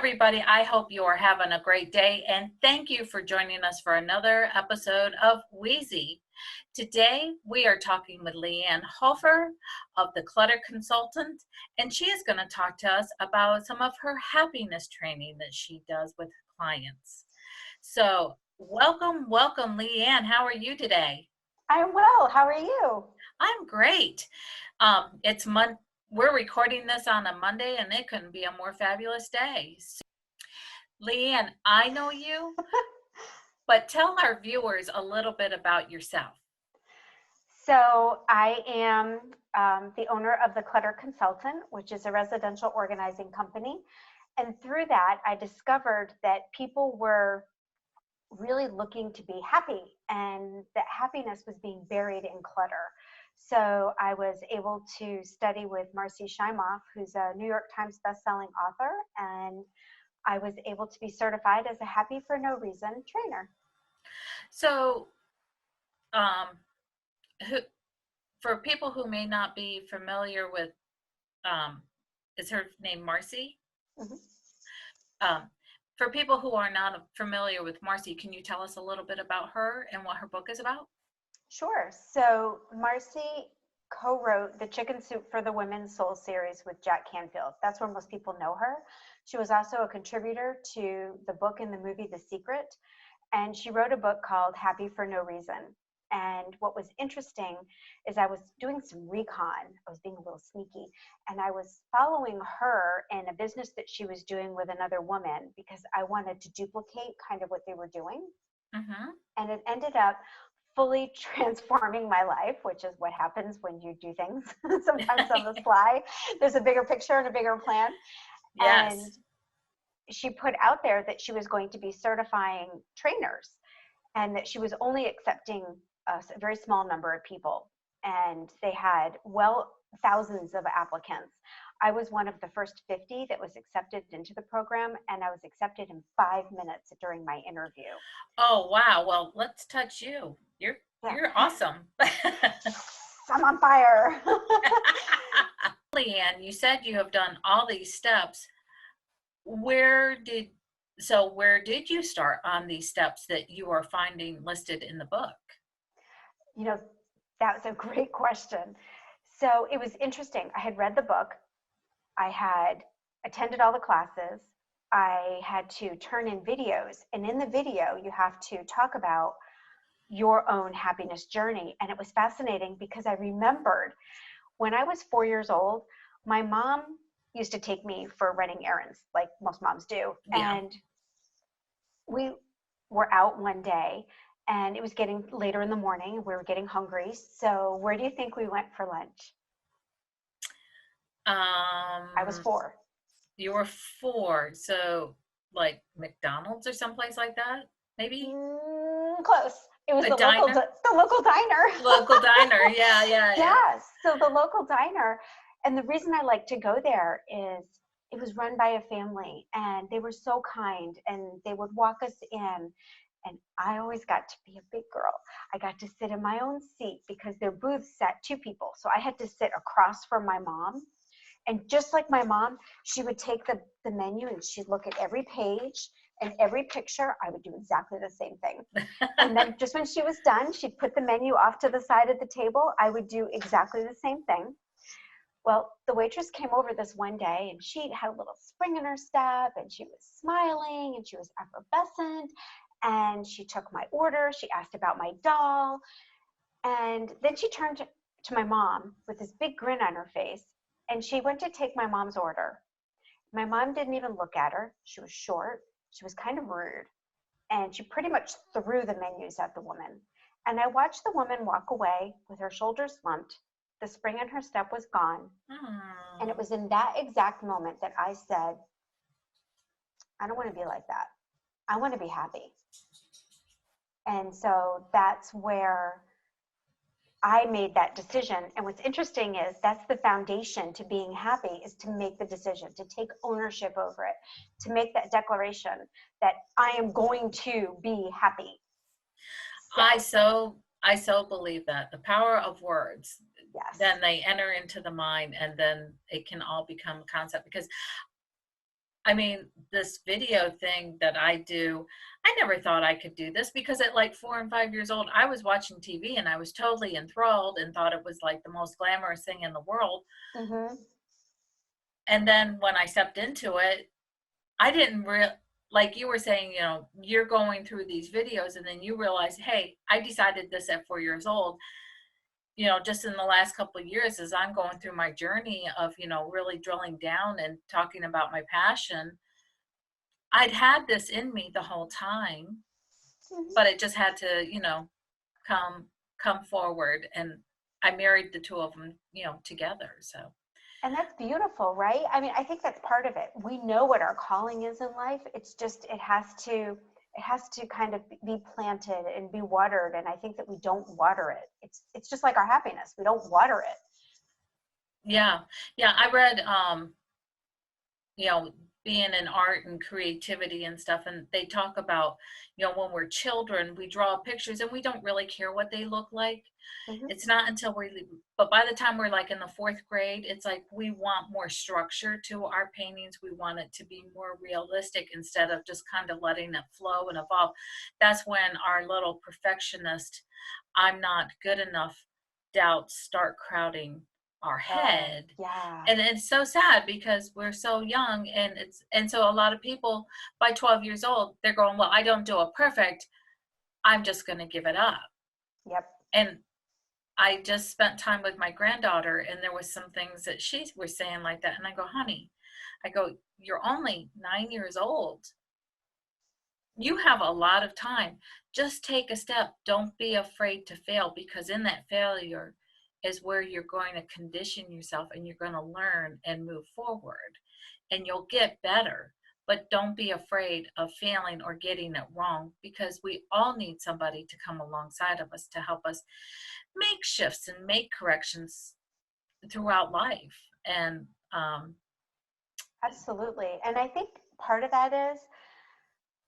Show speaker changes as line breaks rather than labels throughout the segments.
everybody. I hope you are having a great day, and thank you for joining us for another episode of Weezy. Today, we are talking with Lianne Hoffer of the Clutter Consultant, and she is going to talk to us about some of her happiness training that she does with clients. So, welcome, Lianne. How are you today?
I'm well. How are you?
I'm great. It's We're recording this on a Monday, and it couldn't be a more fabulous day. So, Leanne, I know you, but tell our viewers a little bit about yourself.
So I am the owner of the Clutter Consultant, which is a residential organizing company. And through that, I discovered that people were really looking to be happy and that happiness was being buried in clutter. So I was able to study with Marci, who's a New York Times bestselling author, and I was able to be certified as a happy for no reason trainer.
So, for people who may not be familiar with, is her name Marci?
Mm-hmm.
For people who are not familiar with Marci, can you tell us a little bit about her and what her book is about?
Sure. So Marci co-wrote the Chicken Soup for the Women's Soul series with Jack Canfield. That's where most people know her. She was also a contributor to the book and the movie The Secret. And she wrote a book called Happy for No Reason. And what was interesting is I was doing some recon. I was being a little sneaky. And I was following her in a business that she was doing with another woman because I wanted to duplicate kind of what they were doing.
Mm-hmm.
And it ended up fully transforming my life, which is what happens when you do things sometimes on the fly. There's a bigger picture and a bigger plan.
Yes.
And she put out there that she was going to be certifying trainers and that she was only accepting a very small number of people. And they had, thousands of applicants. I was one of the first 50 that was accepted into the program, and I was accepted in 5 minutes during my interview.
Oh, wow. Well, let's touch you. You're awesome.
I'm on fire.
Leanne, you said you have done all these steps. Where did you start on these steps that you are finding listed in the book?
You know, that was a great question. So it was interesting. I had read the book. I had attended all the classes. I had to turn in videos. And in the video, you have to talk about your own happiness journey. And it was fascinating because I remembered when I was 4 years old, my mom used to take me for running errands like most moms do.
Yeah.
And we were out one day and it was getting later in the morning. We were getting hungry. So where do you think we went for lunch? I was 4.
You were 4. So like McDonald's or someplace like that, maybe?
Close. It was the local diner.
Local diner. Yeah.
Yes. So the local diner. And the reason I like to go there is it was run by a family and they were so kind and they would walk us in. And I always got to be a big girl. I got to sit in my own seat because their booths sat 2 people. So I had to sit across from my mom. And just like my mom, she would take the menu and she'd look at every page and every picture. I would do exactly the same thing. And then just when she was done, she'd put the menu off to the side of the table. I would do exactly the same thing. Well, the waitress came over this one day and she had a little spring in her step and she was smiling and she was effervescent and she took my order. She asked about my doll. And then she turned to my mom with this big grin on her face and she went to take my mom's order. My mom didn't even look at her. She was short. She was kind of rude. And she pretty much threw the menus at the woman. And I watched the woman walk away with her shoulders slumped. The spring in her step was gone. And it was in that exact moment that I said, I don't want to be like that. I want to be happy. And so that's where I made that decision. And what's interesting is that's the foundation to being happy, is to make the decision, to take ownership over it, to make that declaration that I am going to be happy.
So, I so believe that the power of words,
yes.
Then they enter into the mind and then it can all become a concept, because I mean, this video thing that I do, I never thought I could do this because at like 4 and 5 years old, I was watching TV and I was totally enthralled and thought it was like the most glamorous thing in the world.
Mm-hmm.
And then when I stepped into it, I didn't like you were saying, you're going through these videos and then you realize, hey, I decided this at 4 years old. Just in the last couple of years, as I'm going through my journey of, really drilling down and talking about my passion, I'd had this in me the whole time, but it just had to, come come forward. And I married the two of them, together. So
And that's beautiful, right? I mean, I think that's part of it. We know what our calling is in life. It's just it has to kind of be planted and be watered. And I think that we don't water it. It's just like our happiness. We don't water it.
yeah, yeah. I read you know, being in art and creativity and stuff. And they talk about, when we're children, we draw pictures and we don't really care what they look like.
Mm-hmm.
It's not until but by the time we're like in the fourth grade, it's like we want more structure to our paintings. We want it to be more realistic instead of just kind of letting it flow and evolve. That's when our little perfectionist, I'm not good enough doubts start crowding our
Oh,
head.
yeah.
And it's so sad because we're so young, and so a lot of people by 12 years old, they're going, well, I don't do it perfect, I'm just going to give it up.
Yep.
And I just spent time with my granddaughter, and there was some things that she was saying like that, and I go, honey, I go, you're only 9 years old, you have a lot of time. Just take a step. Don't be afraid to fail, because in that failure is where you're going to condition yourself and you're going to learn and move forward and you'll get better. But don't be afraid of failing or getting it wrong, because we all need somebody to come alongside of us to help us make shifts and make corrections throughout life. And
Absolutely. And I think part of that is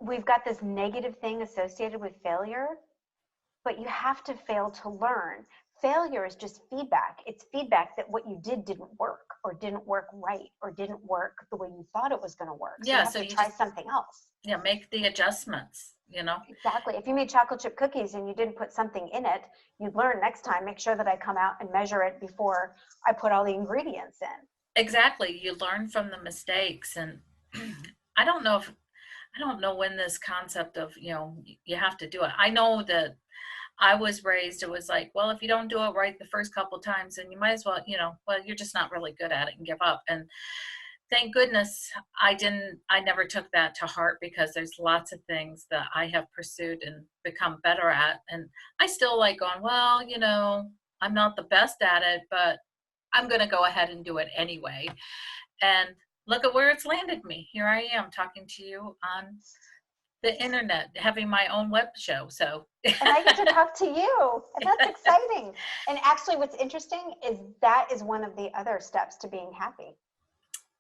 we've got this negative thing associated with failure, but you have to fail to learn. Failure is just feedback. It's feedback that what you didn't work, or didn't work right, or didn't work the way you thought it was going to work. So you
yeah,
have
so
to
you
try
just,
something else.
yeah, make the adjustments.
Exactly. If you made chocolate chip cookies and you didn't put something in it, you'd learn next time, make sure that I come out and measure it before I put all the ingredients in.
Exactly. You learn from the mistakes. And I don't know if, I don't know when this concept of, you have to do it. I know that I was raised, it was like, well, if you don't do it right the first couple times, then you might as well, well, you're just not really good at it and give up. And thank goodness I never took that to heart, because there's lots of things that I have pursued and become better at. And I still like going, well, I'm not the best at it, but I'm going to go ahead and do it anyway. And look at where it's landed me. Here I am talking to you on the internet, having my own web show. So
And I get to talk to you, and that's exciting. And actually, what's interesting is that is one of the other steps to being happy.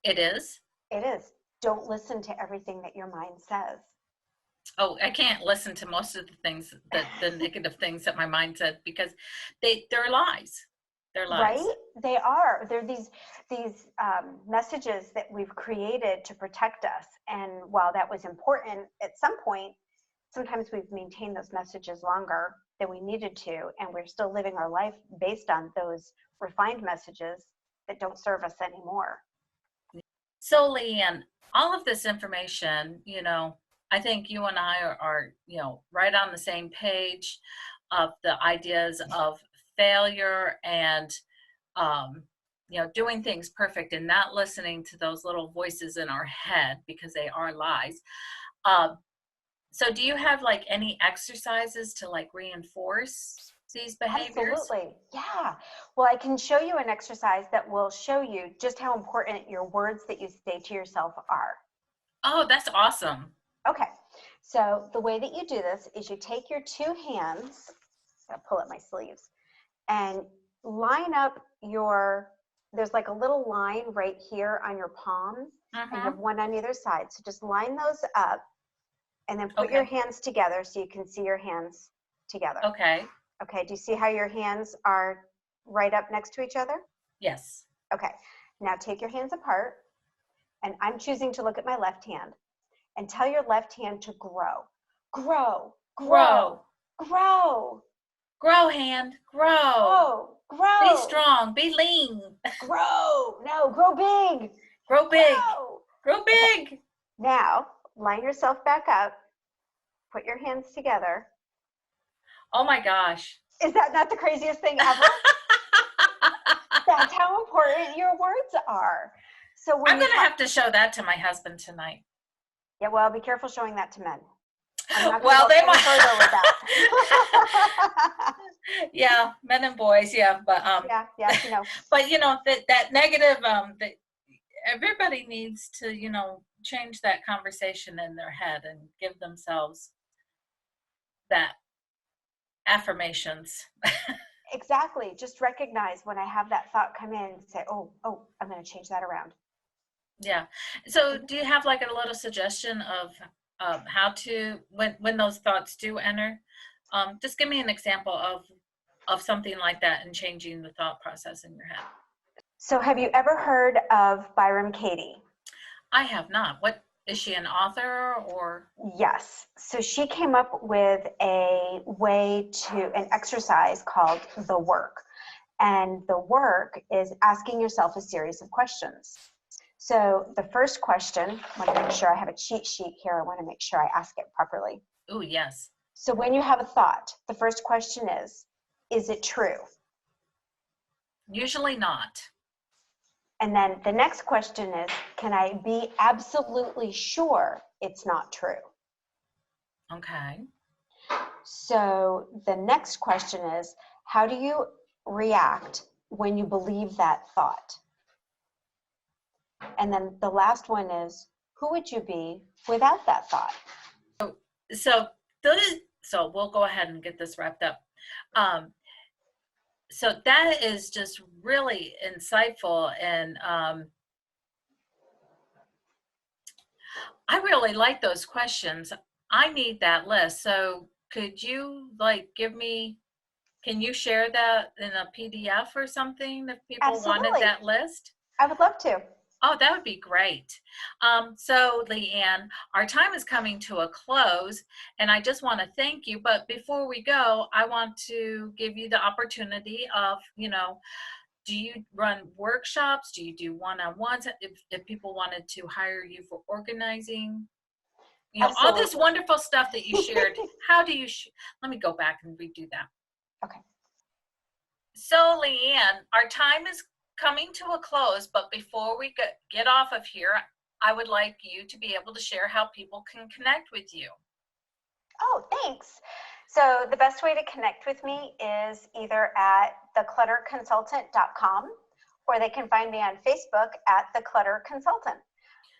it is.
It is. Don't listen to everything that your mind says.
Oh, I can't listen to most of the things that the negative things that my mind said, because they're lies. They're lies.
Right? They are. They're these messages that we've created to protect us. And while that was important at some point, sometimes we've maintained those messages longer than we needed to, and we're still living our life based on those refined messages that don't serve us anymore.
So, Leanne, all of this information, I think you and I are, right on the same page of the ideas of failure and, doing things perfect and not listening to those little voices in our head, because they are lies. Um, so do you have like any exercises to like reinforce these behaviors?
Absolutely. Yeah. Well, I can show you an exercise that will show you just how important your words that you say to yourself are.
Oh, that's awesome.
Okay. So the way that you do this is you take your two hands, I'll pull up my sleeves, and line up there's like a little line right here on your palms, and you have
Mm-hmm.
one on either side. So just line those up and then put your
Okay.
hands together so you can see your hands together.
Okay.
Okay, do you see how your hands are right up next to each other?
Yes.
Okay, now take your hands apart And I'm choosing to look at my left hand, and tell your left hand to grow. Grow, grow, grow.
Grow, hand, grow.
Grow, grow.
Be strong, be lean.
Grow. No, grow big.
Grow big.
Grow.
Grow big.
Okay. Now, line yourself back up. Put your hands together.
Oh my gosh.
Is that not the craziest thing ever? That's how important your words are. So when
I'm going to have to show that to my husband tonight.
Yeah, well, be careful showing that to men. I'm not
Well, they might
further with that.
Yeah, men and boys, yeah, but
yeah, you know.
But you know that negative that everybody needs to, you know, change that conversation in their head and give themselves that affirmations.
Exactly. Just recognize when I have that thought come in, say, oh, I'm going to change that around.
Yeah. So do you have like a little suggestion of how to, when those thoughts do enter, just give me an example of something like that and changing the thought process in your head.
So have you ever heard of Byram Katie?
I have not. What, is she an author or?
Yes. So she came up with an exercise called the work. And the work is asking yourself a series of questions. So the first question, I want to make sure I have a cheat sheet here. I want to make sure I ask it properly.
Oh, yes.
So when you have a thought, the first question is it true?
Usually not.
And then the next question is, can I be absolutely sure it's not true?
Okay.
So the next question is, how do you react when you believe that thought? And then the last one is, who would you be without that thought?
So we'll go ahead and get this wrapped up. So that is just really insightful, and I really like those questions. I need that list. So could you can you share that in a PDF or something if people
Absolutely.
wanted that list?
I would love to.
Oh, that would be great. So Leanne, our time is coming to a close, and I just want to thank you. But before we go, I want to give you the opportunity of, you know, do you run workshops? Do you do one-on-ones? If people wanted to hire you for organizing, you know,
Absolutely.
all this wonderful stuff that you shared, how do you, let me go back and redo that.
Okay.
So Leanne, our time is coming to a close, but before we get off of here, I would like you to be able to share how people can connect with you.
Oh, thanks. So the best way to connect with me is either at theclutterconsultant.com, or they can find me on Facebook at The Clutter Consultant.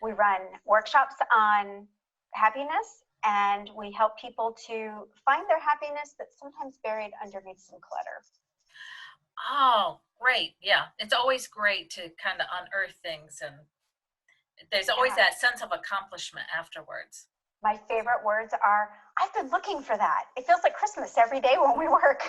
We run workshops on happiness, and we help people to find their happiness that's sometimes buried underneath some clutter.
Oh, great. Yeah, it's always great to kind of unearth things, and there's always that sense of accomplishment afterwards.
My favorite words are, I've been looking for that. It feels like Christmas every day when we work.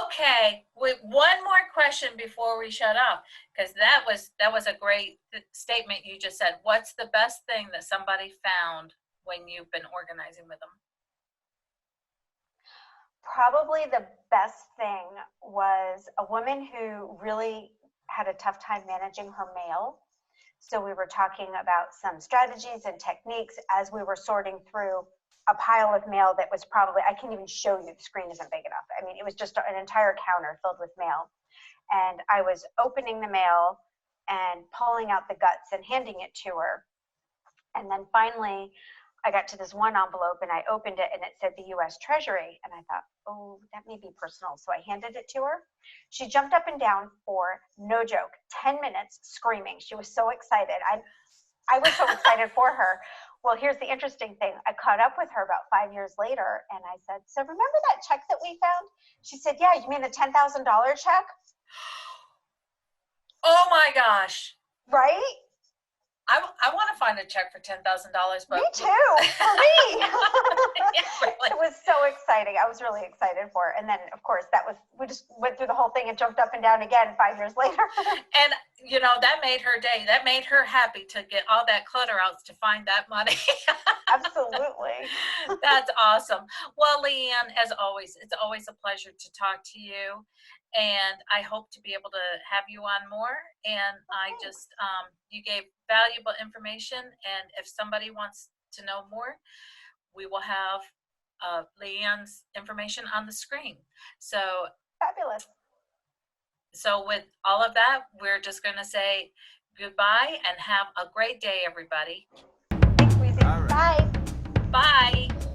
Okay, with one more question before we shut up, because that was a great statement you just said. What's the best thing that somebody found when you've been organizing with them?
Probably the best thing was a woman who really had a tough time managing her mail. So we were talking about some strategies and techniques as we were sorting through a pile of mail that was probably, I can't even show you, the screen isn't big enough. I mean, it was just an entire counter filled with mail. And I was opening the mail and pulling out the guts and handing it to her. And then finally, I got to this one envelope and I opened it and it said the US Treasury. And I thought, oh, that may be personal. So I handed it to her. She jumped up and down for, no joke, 10 minutes screaming. She was so excited. I was so excited for her. Well, here's the interesting thing. I caught up with her about 5 years later and I said, so remember that check that we found? She said, yeah, you mean the $10,000 check?
Oh my gosh.
Right?
I want to find a check for $10,000, but
me too. For me,
really.
It was so exciting. I was really excited for her. And then, of course, we just went through the whole thing and jumped up and down again 5 years later.
you know, that made her day. That made her happy to get all that clutter out to find that money.
Absolutely.
That's awesome. Well, Leanne, as always, it's always a pleasure to talk to you. And I hope to be able to have you on more. And I
Thanks.
just, you gave valuable information. And if somebody wants to know more, we will have Leanne's information on the screen. So,
Fabulous.
with all of that, we're just going to say goodbye and have a great day, everybody.
Thanks, Weezy.
All right.
Bye.
Bye.